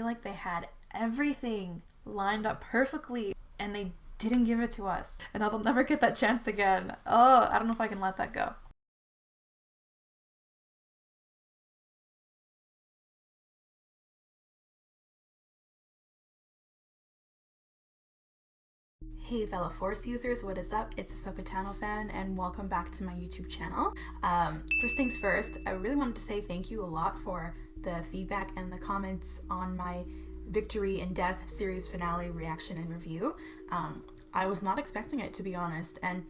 like they had everything lined up perfectly and they didn't give it to us. And now they'll never get that chance again. Oh, I don't know if I can let that go. Hey fellow Force users, what is up? It's AhsokaTanoFan and welcome back to my YouTube channel. First things first, I really wanted to say thank you a lot for the feedback and the comments on my Victory and Death series finale reaction and review. I was not expecting it, to be honest, and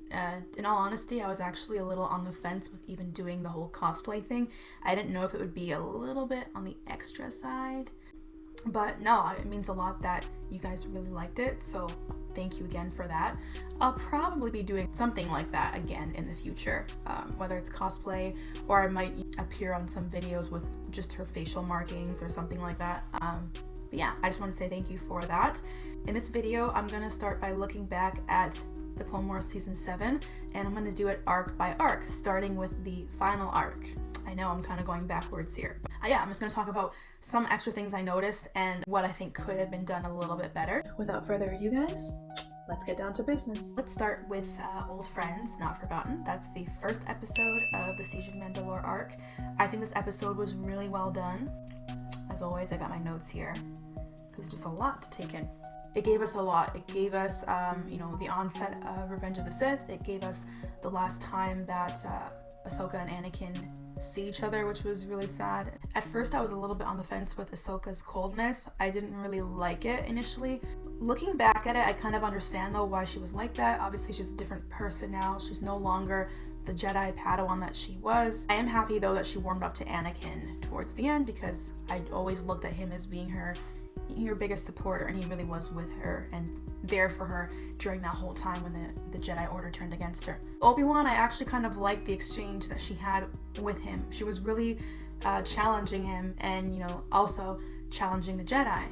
in all honesty, I was actually a little on the fence with even doing the whole cosplay thing. I didn't know if it would be a little bit on the extra side, but no, it means a lot that you guys really liked it, so thank you again for that. I'll probably be doing something like that again in the future, whether it's cosplay or I might appear on some videos with just her facial markings or something like that. But yeah, I just want to say thank you for that. In this video, I'm going to start by looking back at the Clone Wars Season 7, and I'm going to do it arc by arc, starting with the final arc. I know I'm kind of going backwards here. Yeah, I'm just going to talk about some extra things I noticed and what I think could have been done a little bit better. Without further ado, guys, let's get down to business. Let's start with Old Friends Not Forgotten. That's the first episode of the Siege of Mandalore arc. I think this episode was really well done. As always, I got my notes here because it's just a lot to take in. It gave us a lot. It gave us, the onset of Revenge of the Sith. It gave us the last time that Ahsoka and Anakin see each other, which was really sad. At first, I was a little bit on the fence with Ahsoka's coldness. I didn't really like it initially. Looking back at it, I kind of understand though why she was like that. Obviously, she's a different person now. She's no longer the Jedi Padawan that she was. I am happy though that she warmed up to Anakin towards the end because I always looked at him as being her biggest supporter, and he really was with her and there for her during that whole time when the Jedi Order turned against her. Obi Wan, I actually kind of liked the exchange that she had with him. She was really challenging him and, also challenging the Jedi,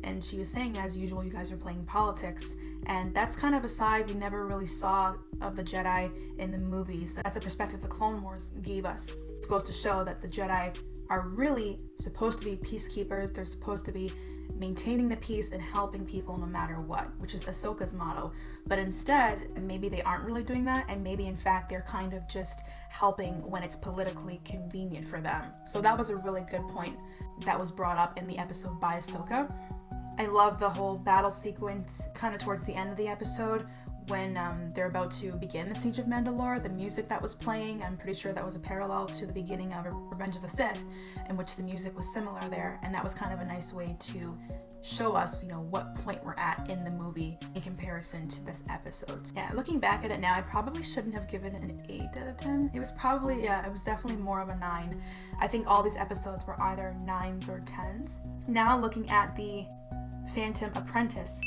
and she was saying, as usual, you guys are playing politics. And that's kind of a side we never really saw of the Jedi in the movies. That's a perspective the Clone Wars gave us. It goes to show that the Jedi are really supposed to be peacekeepers. They're supposed to be maintaining the peace and helping people no matter what, which is Ahsoka's motto. But instead, maybe they aren't really doing that, and maybe in fact they're kind of just helping when it's politically convenient for them. So that was a really good point that was brought up in the episode by Ahsoka. I love the whole battle sequence kind of towards the end of the episode when they're about to begin the Siege of Mandalore. The music that was playing, I'm pretty sure that was a parallel to the beginning of Revenge of the Sith, in which the music was similar there, and that was kind of a nice way to show us, what point we're at in the movie in comparison to this episode. Yeah, looking back at it now, I probably shouldn't have given it an 8 out of 10. It was probably, it was definitely more of a 9. I think all these episodes were either 9s or 10s. Now looking at the Phantom Apprentice,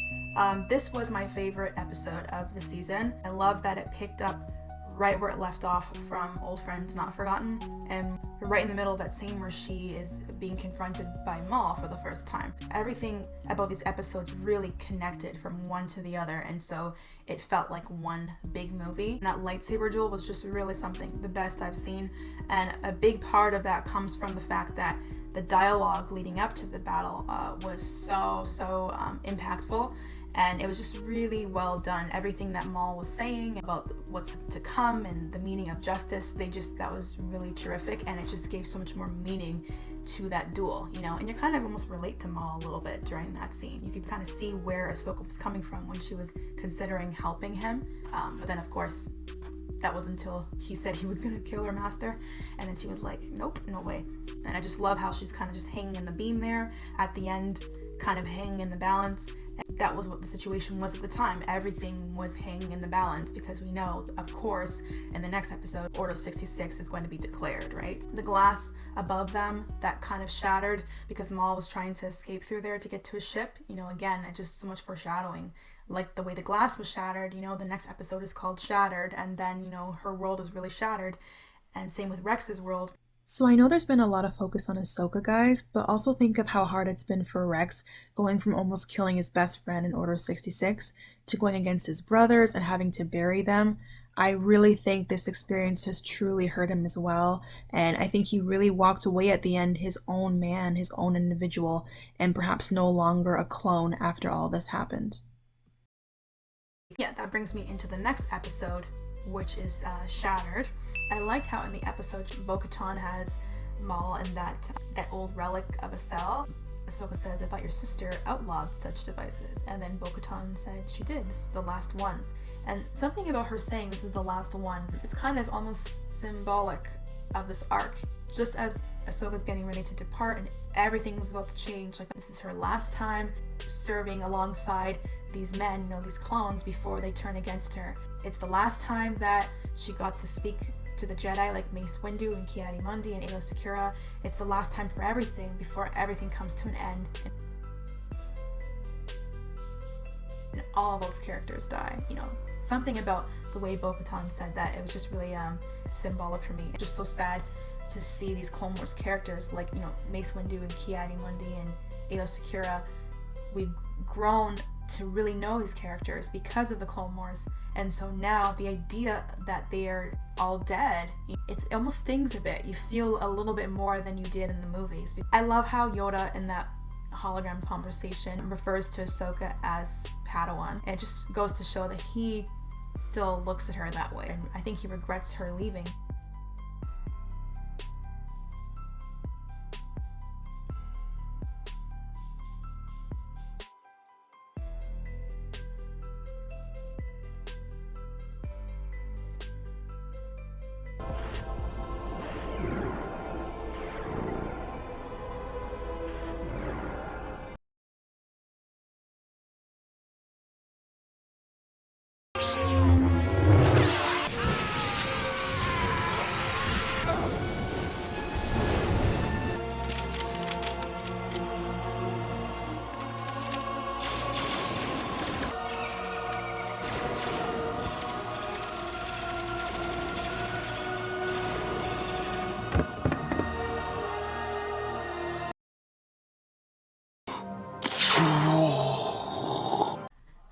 this was my favorite episode of the season. I love that it picked up right where it left off from Old Friends Not Forgotten, and right in the middle of that scene where she is being confronted by Maul for the first time. Everything about these episodes really connected from one to the other, and so it felt like one big movie. And that lightsaber duel was just really something, the best I've seen, and a big part of that comes from the fact that the dialogue leading up to the battle was so impactful. And it was just really well done. Everything that Maul was saying about what's to come and the meaning of justice, that was really terrific, and it just gave so much more meaning to that duel, and you kind of almost relate to Maul a little bit during that scene. You could kind of see where Ahsoka was coming from when she was considering helping him, but then of course that was until he said he was gonna kill her master, and then she was like, nope, no way. And I just love how she's kind of just hanging in the beam there at the end, kind of hanging in the balance. That was what the situation was at the time. Everything was hanging in the balance because we know, of course, in the next episode, Order 66 is going to be declared, right? The glass above them, that kind of shattered because Maul was trying to escape through there to get to his ship. Again, just so much foreshadowing. Like the way the glass was shattered, the next episode is called Shattered, and then, her world is really shattered. And same with Rex's world. So I know there's been a lot of focus on Ahsoka, guys, but also think of how hard it's been for Rex going from almost killing his best friend in Order 66 to going against his brothers and having to bury them. I really think this experience has truly hurt him as well, and I think he really walked away at the end his own man, his own individual, and perhaps no longer a clone after all this happened. Yeah, that brings me into the next episode, which is Shattered. I liked how in the episode Bo-Katan has Maul and that old relic of a cell. Ahsoka says, "I thought your sister outlawed such devices," and then Bo-Katan said she did. This is the last one. And something about her saying this is the last one is kind of almost symbolic of this arc. Just as Ahsoka's getting ready to depart and everything's about to change, like this is her last time serving alongside these men, these clones, before they turn against her. It's the last time that she got to speak to the Jedi like Mace Windu and Ki-Adi-Mundi and Aayla Secura. It's the last time for everything before everything comes to an end. And all those characters die, Something about the way Bo-Katan said that, it was just really symbolic for me. It's just so sad to see these Clone Wars characters like, Mace Windu and Ki-Adi-Mundi and Aayla Secura. We've grown to really know these characters because of the Clone Wars, and so now the idea that they are all dead, it almost stings a bit. You feel a little bit more than you did in the movies. I love how Yoda in that hologram conversation refers to Ahsoka as Padawan. It just goes to show that he still looks at her that way, and I think he regrets her leaving.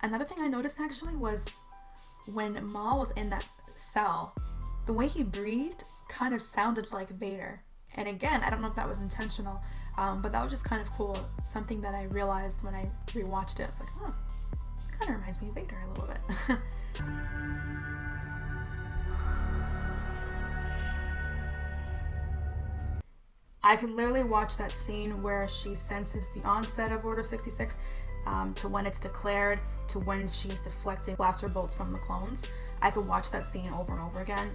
Another thing I noticed actually was when Maul was in that cell, the way he breathed kind of sounded like Vader. And again, I don't know if that was intentional, but that was just kind of cool. Something that I realized when I rewatched it. I was like, oh, it kind of reminds me of Vader a little bit. I could literally watch that scene where she senses the onset of Order 66 to when it's declared, to when she's deflecting blaster bolts from the clones. I could watch that scene over and over again.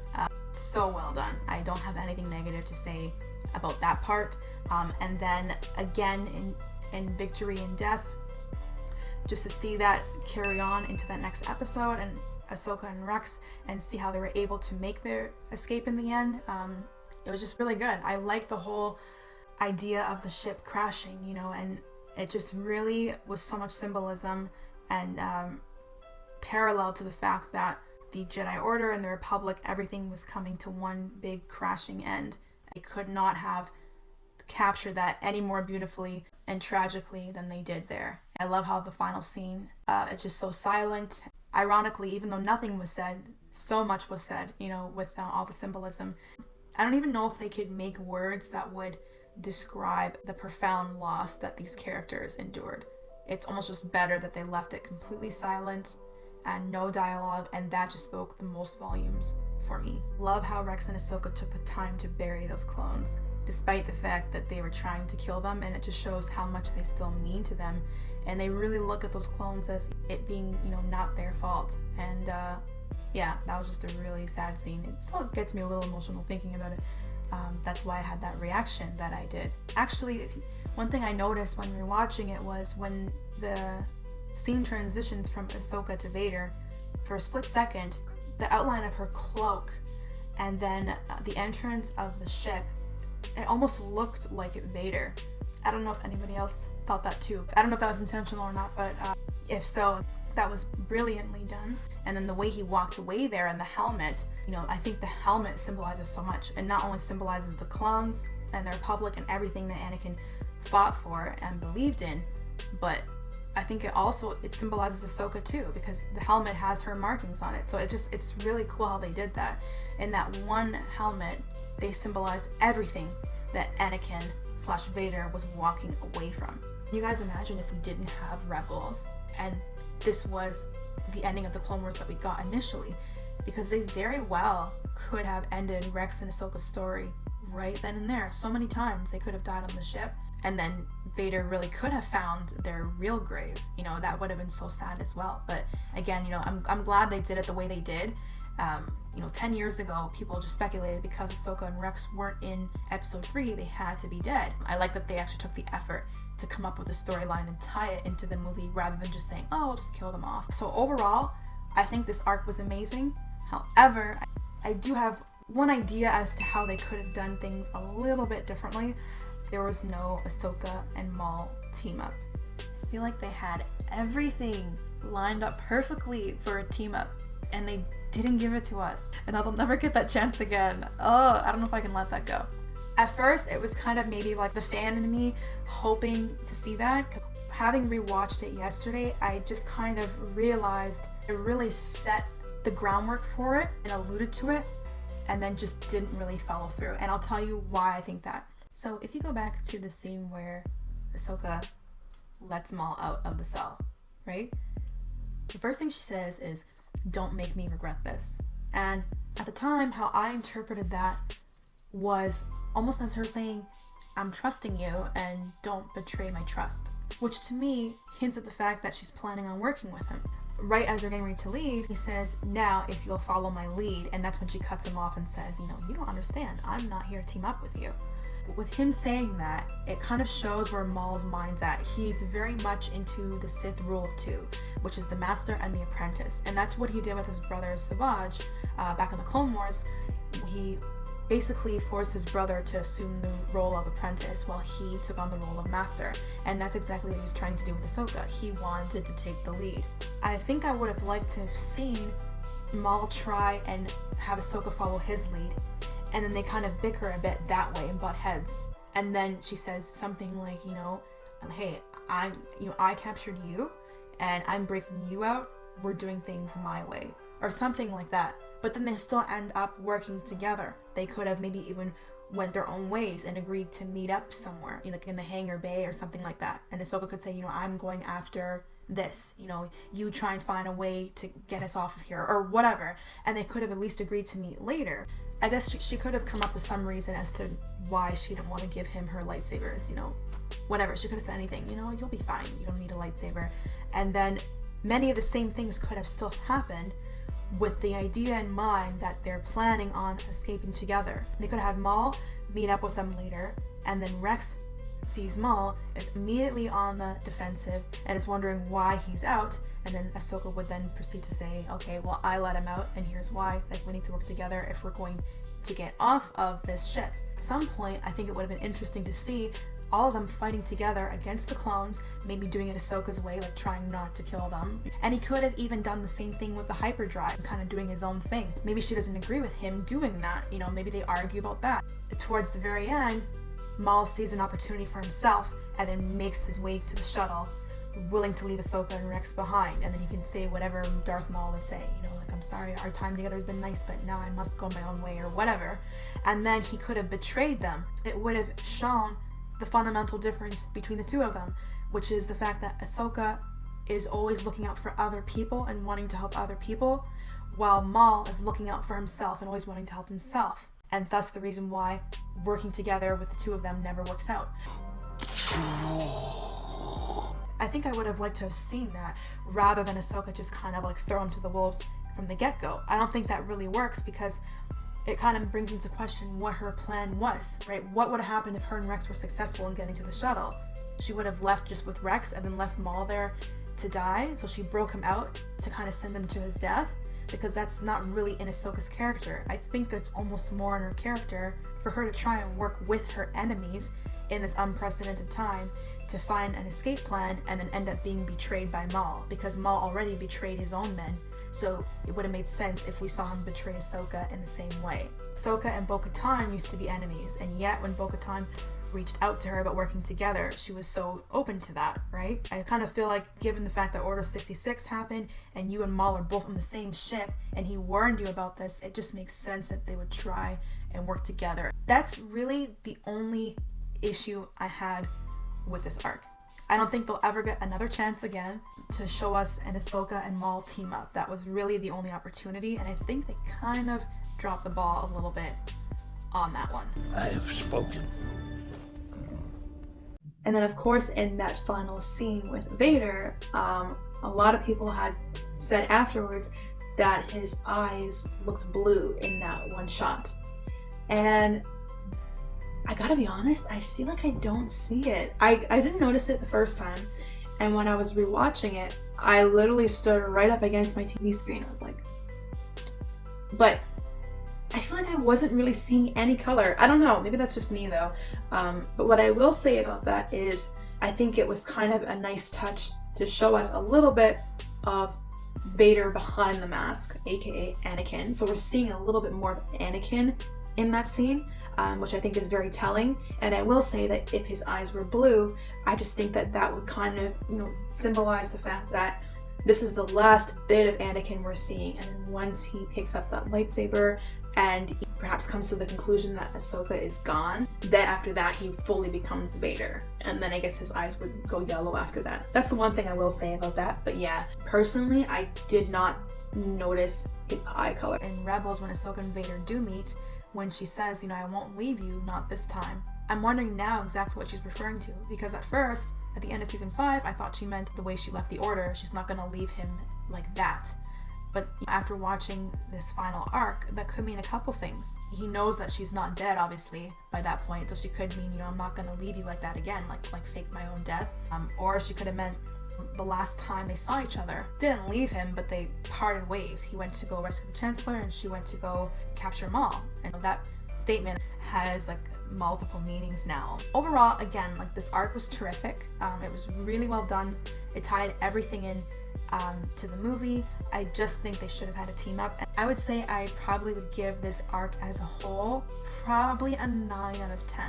So well done. I don't have anything negative to say about that part. And then again in Victory and Death, just to see that carry on into that next episode, and Ahsoka and Rex, and see how they were able to make their escape in the end. It was just really good. I like the whole idea of the ship crashing, and it just really was so much symbolism and parallel to the fact that the Jedi Order and the Republic, everything was coming to one big crashing end. They could not have captured that any more beautifully and tragically than they did there. I love how the final scene, it's just so silent. Ironically, even though nothing was said, so much was said, with all the symbolism. I don't even know if they could make words that would describe the profound loss that these characters endured. It's almost just better that they left it completely silent and no dialogue, and that just spoke the most volumes for me. Love how Rex and Ahsoka took the time to bury those clones, despite the fact that they were trying to kill them, and it just shows how much they still mean to them, and they really look at those clones as it being, not their fault. And yeah, that was just a really sad scene. It still gets me a little emotional thinking about it. That's why I had that reaction that I did. Actually, one thing I noticed when we were watching it was when the scene transitions from Ahsoka to Vader, for a split second, the outline of her cloak and then the entrance of the ship, it almost looked like Vader. I don't know if anybody else thought that too. I don't know if that was intentional or not, but if so, that was brilliantly done. And then the way he walked away there and the helmet, I think the helmet symbolizes so much. And not only symbolizes the clones and the Republic and everything that Anakin fought for and believed in, but I think it symbolizes Ahsoka too, because the helmet has her markings on it. So it's really cool how they did that. In that one helmet, they symbolized everything that Anakin / Vader was walking away from. You guys imagine if we didn't have Rebels and this was the ending of the Clone Wars that we got initially, because they very well could have ended Rex and Ahsoka's story right then and there. So many times they could have died on the ship, and then Vader really could have found their real graves. You know, that would have been so sad as well. But again, you know, I'm glad they did it the way they did. 10 years ago, people just speculated because Ahsoka and Rex weren't in episode 3, they had to be dead. I like that they actually took the effort to come up with a storyline and tie it into the movie rather than just saying, oh, I'll just kill them off. So overall, I think this arc was amazing. However, I do have one idea as to how they could have done things a little bit differently. There was no Ahsoka and Maul team up. I feel like they had everything lined up perfectly for a team up, and they didn't give it to us. And I'll never get that chance again. Oh, I don't know if I can let that go. At first, it was kind of maybe like the fan in me hoping to see that. Having rewatched it yesterday, I just kind of realized it really set the groundwork for it and alluded to it, and then just didn't really follow through. And I'll tell you why I think that. So if you go back to the scene where Ahsoka lets Maul out of the cell, right? The first thing she says is, "Don't make me regret this." And at the time, how I interpreted that was almost as her saying, "I'm trusting you and don't betray my trust," which to me hints at the fact that she's planning on working with him. Right as they're getting ready to leave, he says, "Now if you'll follow my lead," and that's when she cuts him off and says, "You don't understand, I'm not here to team up with you." With him saying that, it kind of shows where Maul's mind's at. He's very much into the Sith rule of 2, which is the Master and the Apprentice, and that's what he did with his brother Savage back in the Clone Wars. He basically forced his brother to assume the role of Apprentice while he took on the role of Master, and that's exactly what he was trying to do with Ahsoka. He wanted to take the lead. I think I would have liked to have seen Maul try and have Ahsoka follow his lead, and then they kind of bicker a bit that way and butt heads. And then she says something like, "Hey, I captured you, and I'm breaking you out. We're doing things my way," or something like that. But then they still end up working together. They could have maybe even went their own ways and agreed to meet up somewhere, like in the hangar bay or something like that. And Ahsoka could say, "I'm going after this, you try and find a way to get us off of here," or whatever. And they could have at least agreed to meet later. I guess she could have come up with some reason as to why she didn't want to give him her lightsabers, whatever. She could have said anything, "You'll be fine, you don't need a lightsaber." And then many of the same things could have still happened with the idea in mind that they're planning on escaping together. They could have had Maul meet up with them later, and then Rex sees Maul, is immediately on the defensive, and is wondering why he's out, and then Ahsoka would then proceed to say, "Okay, well, I let him out, and here's why. We need to work together if we're going to get off of this ship." At some point, I think it would have been interesting to see all of them fighting together against the clones, maybe doing it Ahsoka's way, like trying not to kill them. And he could have even done the same thing with the hyperdrive, kind of doing his own thing. Maybe she doesn't agree with him doing that, maybe they argue about that. Towards the very end, Maul sees an opportunity for himself and then makes his way to the shuttle, willing to leave Ahsoka and Rex behind. And then he can say whatever Darth Maul would say, "I'm sorry, our time together has been nice, but now I must go my own way," or whatever. And then he could have betrayed them. It would have shown the fundamental difference between the two of them, which is the fact that Ahsoka is always looking out for other people and wanting to help other people, while Maul is looking out for himself and always wanting to help himself. And thus the reason why working together with the two of them never works out. I think I would have liked to have seen that, rather than Ahsoka just kind of like throw him to the wolves from the get-go. I don't think that really works, because it kind of brings into question what her plan was, right? What would have happened if her and Rex were successful in getting to the shuttle? She would have left just with Rex and then left Maul there to die, so she broke him out to kind of send him to his death, because that's not really in Ahsoka's character. I think it's almost more in her character for her to try and work with her enemies in this unprecedented time to find an escape plan, and then end up being betrayed by Maul, because Maul already betrayed his own men. So it would have made sense if we saw him betray Ahsoka in the same way. Ahsoka and Bo-Katan used to be enemies, and yet when Bo-Katan reached out to her about working together, she was so open to that, right? I kind of feel like, given the fact that Order 66 happened and you and Maul are both on the same ship and he warned you about this, it just makes sense that they would try and work together. That's really the only issue I had with this arc. I don't think they'll ever get another chance again to show us an Ahsoka and Maul team up. That was really the only opportunity, and I think they kind of dropped the ball a little bit on that one. I have spoken. And then of course in that final scene with Vader, a lot of people had said afterwards that his eyes looked blue in that one shot. And I gotta be honest, I feel like I don't see it. I didn't notice it the first time, and when I was rewatching it, I literally stood right up against my TV screen. I was like, but I feel like I wasn't really seeing any color. I don't know, maybe that's just me though. But what I will say about that is I think it was kind of a nice touch to show us a little bit of Vader behind the mask, aka Anakin. So we're seeing a little bit more of Anakin in that scene, which I think is very telling. And I will say that if his eyes were blue, I just think that that would kind of, symbolize the fact that this is the last bit of Anakin we're seeing. And then once he picks up that lightsaber and he perhaps comes to the conclusion that Ahsoka is gone, then after that he fully becomes Vader. And then I guess his eyes would go yellow after that. That's the one thing I will say about that. But yeah, personally, I did not notice his eye color. In Rebels, when Ahsoka and Vader do meet, when she says, I won't leave you, not this time, I'm wondering now exactly what she's referring to, because at first, at the end of season 5, I thought she meant the way she left the Order. She's not going to leave him like that. But after watching this final arc, that could mean a couple things. He knows that she's not dead, obviously, by that point, so she could mean, I'm not going to leave you like that again, like fake my own death. Or she could have meant the last time they saw each other, didn't leave him, but they parted ways. He went to go rescue the Chancellor and she went to go capture Maul. And that statement has multiple meanings now. Overall, again, this arc was terrific. It was really well done. It tied everything in to the movie. I just think they should have had a team up. And I would say I probably would give this arc as a whole probably a 9 out of 10,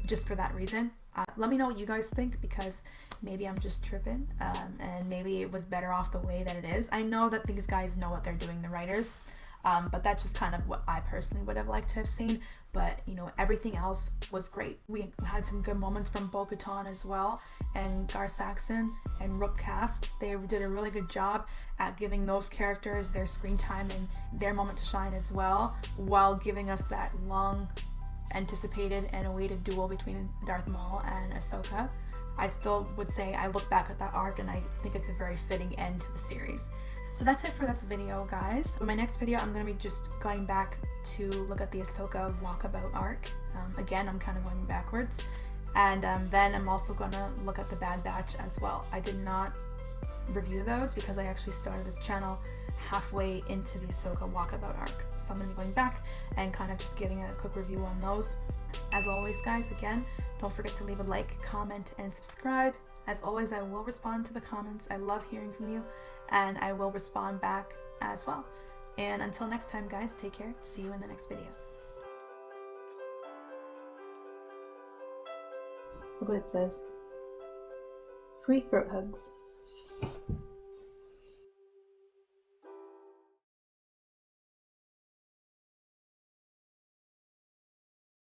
just for that reason. Let me know what you guys think, because maybe I'm just tripping, and maybe it was better off the way that it is. I know that these guys know what they're doing, the writers, but that's just kind of what I personally would have liked to have seen. But everything else was great. We had some good moments from Bo-Katan as well, and Gar Saxon and Rook Cast. They did a really good job at giving those characters their screen time and their moment to shine as well, while giving us that long anticipated and awaited duel between Darth Maul and Ahsoka. I still would say I look back at that arc and I think it's a very fitting end to the series. So that's it for this video, guys. In my next video, I'm going to be just going back to look at the Ahsoka walkabout arc. Again, I'm kind of going backwards. And then I'm also going to look at the Bad Batch as well. I did not review those because I actually started this channel halfway into the Ahsoka walkabout arc. So I'm going to be going back and kind of just giving a quick review on those. As always, guys, again, don't forget to leave a like, comment, and subscribe. As always, I will respond to the comments. I love hearing from you, and I will respond back as well. And until next time, guys, take care. See you in the next video. Look what it says. Free throat hugs.